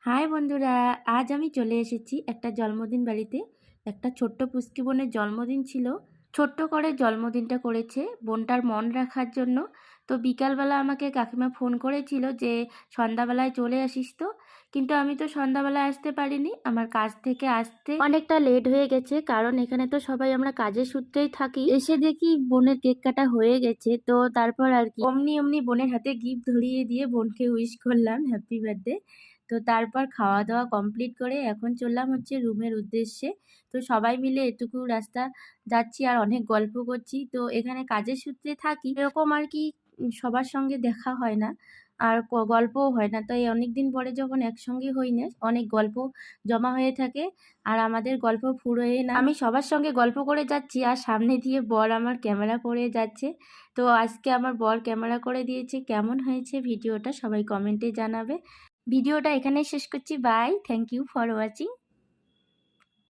High বন্ধুরা, আজ আমি চলে এসেছি একটা জন্মদিন বাড়িতে। একটা ছোট্ট পুচকি বোনের জন্মদিন ছিল। ছোট্ট করে জন্মদিনটা করেছে বোনটার মন রাখার জন্য। তো বিকালবেলা আমাকে কাকিমা ফোন করেছিল যে সন্ধ্যাবেলায় চলে আসিস তো। কিন্তু আমি তো সন্ধ্যাবেলায় আসতে পারিনি, আমার কাজ থেকে আসতে অনেকটা লেট হয়ে গেছে, কারণ এখানে তো সবাই আমরা কাজের সূত্রেই থাকি। এসে দেখি বোনের কেক কাটা হয়ে গেছে, তো তারপর আর কি অমনি অমনি বোনের হাতে গিফট ধরিয়ে দিয়ে বোনকে উইশ করলাম হ্যাপি বার্থডে। তো তারপর খাওয়া দাওয়া কমপ্লিট করে এখন চললাম হচ্ছে রুমের উদ্দেশ্যে। তো সবাই মিলে এটুকু রাস্তা যাচ্ছি আর অনেক গল্প করছি। তো এখানে কাজের সূত্রে থাকি, এরকম আর কি সবার সঙ্গে দেখা হয় না আর গল্পও হয় না। তাই অনেকদিন পরে যখন একসঙ্গে হই না, অনেক গল্প জমা হয়ে থাকে আর আমাদের গল্প ফুরোয় না। আমি সবার সঙ্গে গল্প করে যাচ্ছি আর সামনে দিয়ে বর আমার ক্যামেরা করে যাচ্ছে। তো আজকে আমার বর ক্যামেরা করে দিয়েছে। কেমন হয়েছে ভিডিওটা সবাই কমেন্টে জানাবে। ভিডিওটা এখানেই শেষ করছি। Bye, thank you for watching.